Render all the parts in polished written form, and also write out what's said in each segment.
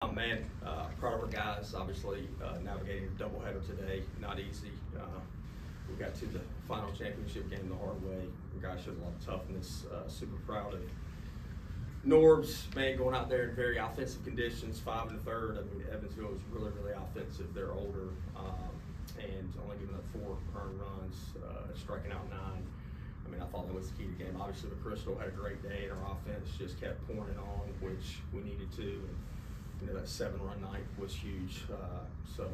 Man, proud of our guys. Obviously, navigating a doubleheader today, not easy. We got to the final championship game the hard way. The guys showed a lot of toughness. Super proud of Norbs, man, going out there in very offensive conditions, 5 1/3. I mean, Evansville is really, really offensive. They're older and only giving up 4 earned runs, striking out 9. I mean, I thought that was the key to the game. Obviously, the Crystal had a great day, and our offense just kept pouring it on, which we needed to. And, you know, that 7-run night was huge. So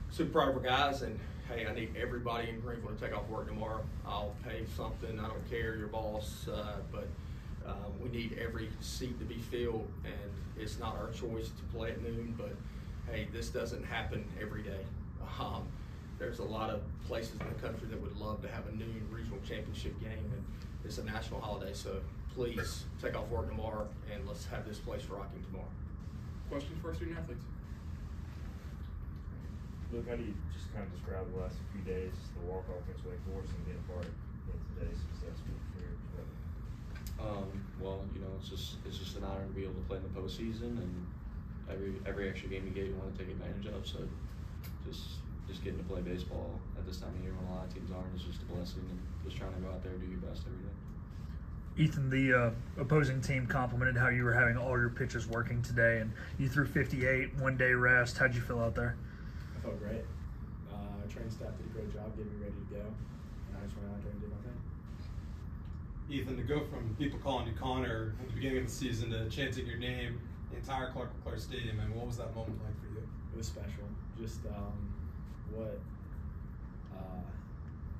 super proud of our guys, and hey, I need everybody in Greenville to take off work tomorrow. I'll pay something. I don't care, your boss, but we need every seat to be filled, and it's not our choice to play at noon, but hey, this doesn't happen every day. There's a lot of places in the country that would love to have a noon regional championship game, and it's a national holiday, so please take off work tomorrow, and let's have this place rocking tomorrow. Questions for our student athletes? Luke, how do you just kind of describe the last few days, the walk offense Wake Forest and being a part of today's success for your perspective? Well, you know, it's just an honor to be able to play in the postseason, and every extra game you get, you want to take advantage of. So just getting to play baseball at this time of year when a lot of teams aren't is just a blessing, and just trying to go out there and do your best every day. Ethan, the opposing team complimented how you were having all your pitches working today, and you threw 58, 1-day rest. How'd you feel out there? I felt great. Our training staff did a great job getting me ready to go, and I just went out there and did my thing. Ethan, to go from people calling you Connor at the beginning of the season to chanting your name, the entire Clark LeClair Stadium, and what was that moment like for you? It was special. Just what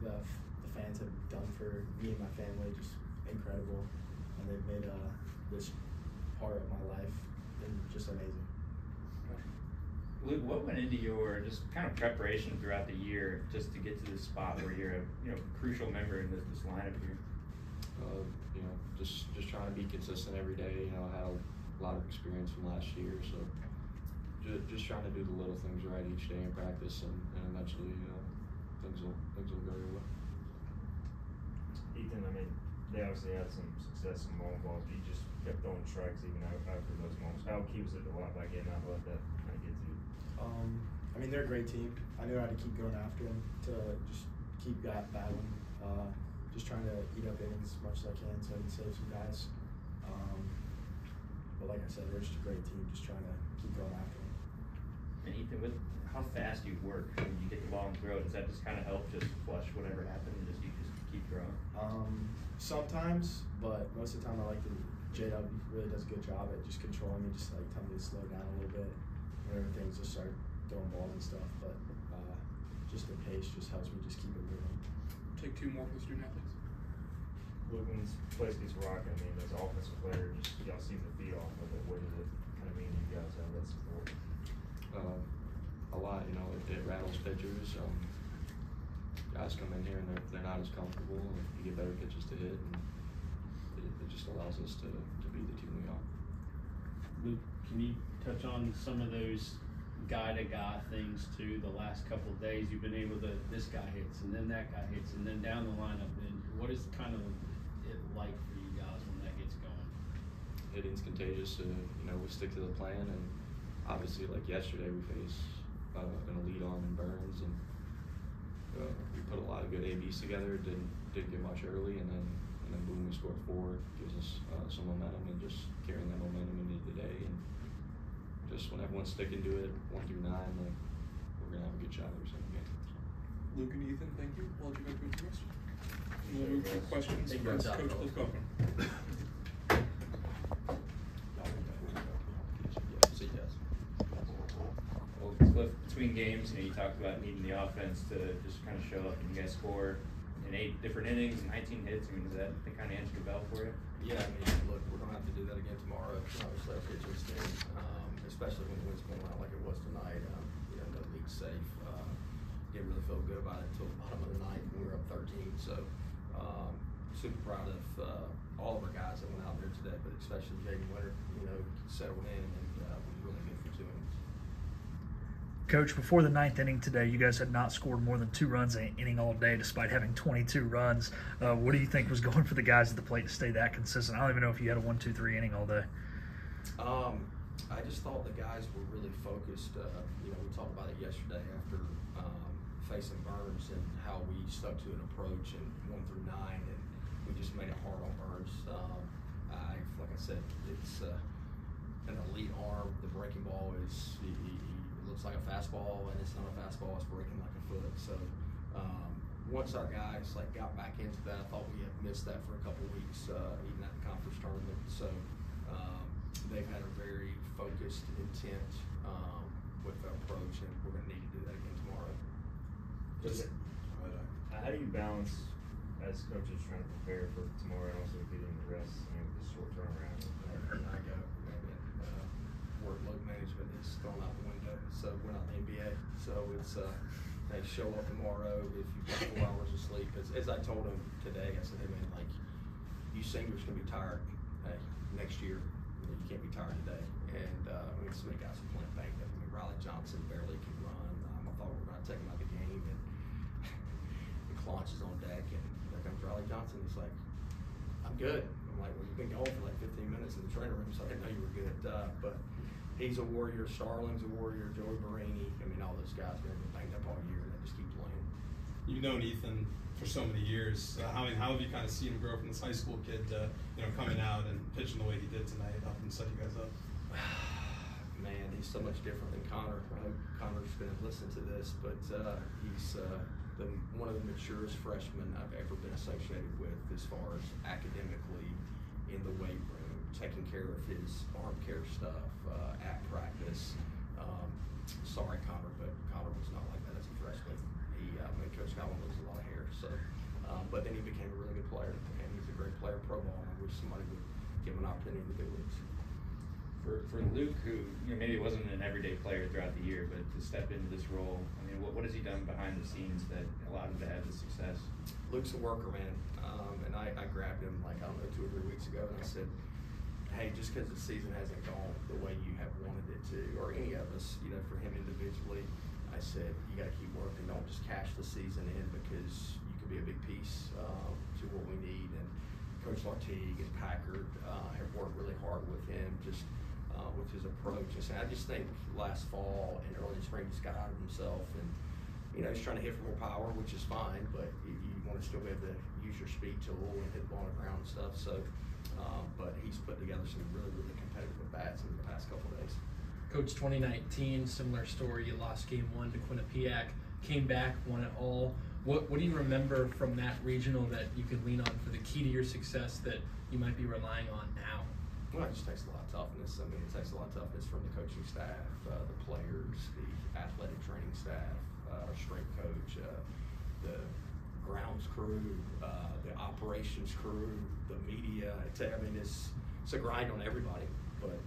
the fans have done for me and my family, just incredible, and they've made this part of my life and just amazing. Luke, what went into your just kind of preparation throughout the year just to get to this spot where you're a crucial member in this lineup here? You know, just trying to be consistent every day. You know, I had a lot of experience from last year, so just trying to do the little things right each day in practice, and eventually things will go your way. Ethan, I mean, they obviously had some success in long balls, but you just kept throwing strikes even after those moments. How key was it to walk back in, not let that kind of get to you? I mean, they're a great team. I knew how to keep going after them, to just keep battling, just trying to eat up innings as much as I can so I can save some guys. But like I said, they're just a great team, just trying to keep going after them. And Ethan, with how fast you work when you get the ball and throw, does that just kind of help just flush whatever happened and you just keep throwing? Sometimes, but most of the time I like JW really does a good job at just controlling me, just like telling me to slow down a little bit whenever things just start throwing balls and stuff. But just the pace just helps me just keep it moving. Take 2 more for the student athletes. Luke, when this place gets rocking, I mean, as an offensive player, just y'all seem to feed off of it. What does it kind of mean to you guys have that support? A lot, you know, it rattles pitchers. Guys come in here and they're not as comfortable, and you get better pitches to hit, and it just allows us to be the team we are. Luke, can you touch on some of those guy-to-guy things too? The last couple of days you've been able to, this guy hits and then that guy hits and then down the lineup, and what is kind of it like for you guys when that gets going? Hitting's contagious, so you know, we stick to the plan, and obviously like yesterday we faced an elite on in Burns, and we put a lot of good ABs together. Didn't get much early, and then boom, we scored 4. Gives us some momentum, and just carrying that momentum into the day, and just when everyone's sticking to it 1 through 9, like we're gonna have a good shot every single game. So. Luke and Ethan, thank you. I'll let you go through the rest. And we'll move to questions Thank for you. Coach Cliff Cochran. Well, Cliff, between games, you talked about needing the offense to just kind of show up, and you guys score in 8 different innings and 19 hits. I mean, does that kind of answer the bell for you? Yeah, I mean, look, we're going to have to do that again tomorrow. Obviously, our pitching stink, especially when the wind's going out like it was tonight. You know, no league safe. Didn't really feel good about it until the bottom of the ninth when we were up 13. So, super proud of all of our guys that went out there today, but especially Jaden Winter, you know, settled in and was really good for 2 innings. Coach, before the 9th inning today, you guys had not scored more than 2 runs in an inning all day, despite having 22 runs. What do you think was going for the guys at the plate to stay that consistent? I don't even know if you had a 1-2-3 inning all day. I just thought the guys were really focused. We talked about it yesterday after facing Burns and how we stuck to an approach in 1 through 9, and we just made it hard on Burns. Like I said, it's an elite arm. The breaking ball is he looks like a fastball, and it's not a fastball. It's breaking like a foot. So once our guys got back into that, I thought we had missed that for a couple weeks, even at the conference tournament. So they've had a very focused intent with their approach, and we're going to need to do that again tomorrow. How do you balance, as coaches, trying to prepare for tomorrow and also getting the rest, with this short turnaround? I go, workload management is thrown out the window. So we're not in the NBA. So it's hey, show up tomorrow if you've got 4 hours of sleep. As I told him today, I said, hey man, you seniors can be tired. Hey, next year you can't be tired today. And some of the guys are playing banged up. Riley Johnson barely can run. I thought we were going to take him out of the game, and the Claunch is on deck, and there comes Riley Johnson. He's like, I'm good. I'm like, well, you've been going for 15 minutes in the training room, so I didn't know you were good. But he's a warrior. Starling's a warrior. Joey Barini. All those guys are going to be banged up all year, and they just keep playing. You've known Ethan for so many years. How have you kind of seen him grow from this high school kid to coming out and pitching the way he did tonight, helping set you guys up? Man, he's so much different than Connor. I hope Connor's going to listen to this, but he's one of the maturest freshmen I've ever been associated with as far as academically in the weight room, taking care of his arm care stuff at practice. Sorry, Connor, but Connor was not like that as a freshman. Coach Collin loses a lot of hair. So, but then he became a really good player, and he's a great player pro ball. And I wish somebody would give him an opportunity in the big leagues. For Luke, who maybe wasn't an everyday player throughout the year, but to step into this role, what has he done behind the scenes that allowed him to have the success? Luke's a worker, man, and I grabbed him 2 or 3 weeks ago, and I said, hey, just because the season hasn't gone the way you have wanted it to, or any of us, for him individually, I said, you got to keep working. Don't just cash the season in, because you could be a big piece to what we need. And Coach Lartigue and Packard have worked really hard with him, just with his approach. I just think last fall and early spring he's got out of himself, and he's trying to hit for more power, which is fine, but you want to still be able to use your speed tool and hit the ball on the ground and stuff. So, but he's put together some really, really competitive bats in the past couple of days. Coach, 2019, similar story. You lost game 1 to Quinnipiac, came back, won it all. What do you remember from that regional that you could lean on for the key to your success that you might be relying on now? Well, it just takes a lot of toughness. It takes a lot of toughness from the coaching staff, the players, the athletic training staff, our strength coach, the grounds crew, the operations crew, the media. It's a grind on everybody. But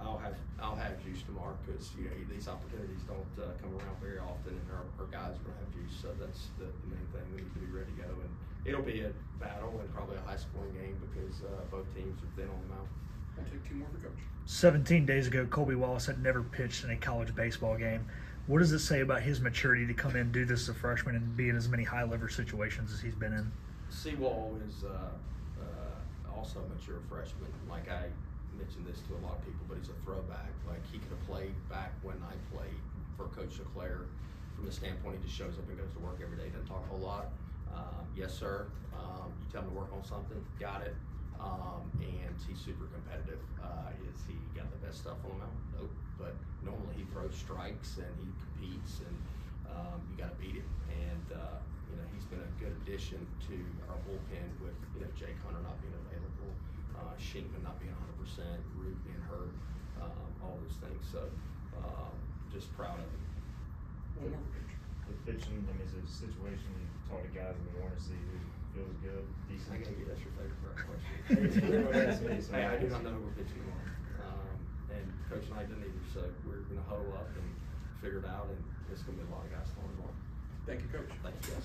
I'll have juice tomorrow, because these opportunities don't come around very often, and our guys are going to have juice. So that's the main thing. We need to be ready to go, and it'll be a battle and probably a high-scoring game, because both teams are thin on the mound. We'll take 2 more for Coach. 17 days ago, Colby Wallace had never pitched in a college baseball game. What does it say about his maturity to come in and do this as a freshman and be in as many high-lever situations as he's been in? Seawall is also a mature freshman. Like I mentioned this to a lot of people, but he's a throwback. Like he could have played back when I played for Coach LeClaire. From the standpoint, he just shows up and goes to work every day. Doesn't talk a whole lot. Yes, sir. You tell him to work on something, got it. And he's super competitive. Is he got the best stuff on him? Nope. But normally he throws strikes and he competes, and you got to beat him. And he's been a good addition to our bullpen with Jake Hunter not being available, Shenkman not being 100%, Root being hurt, all those things. So just proud of him. One more for Coach. With pitching, is it a situation you talk to guys in the morning, see who feels good, decent? I gotta get that's your favorite question. Everybody asks me, so Hey, I do not know who we're pitching tomorrow. And Coach and I didn't either, so we're gonna huddle up and figure it out, and it's gonna be a lot of guys throwing tomorrow. Thank you, Coach. Thank you, guys.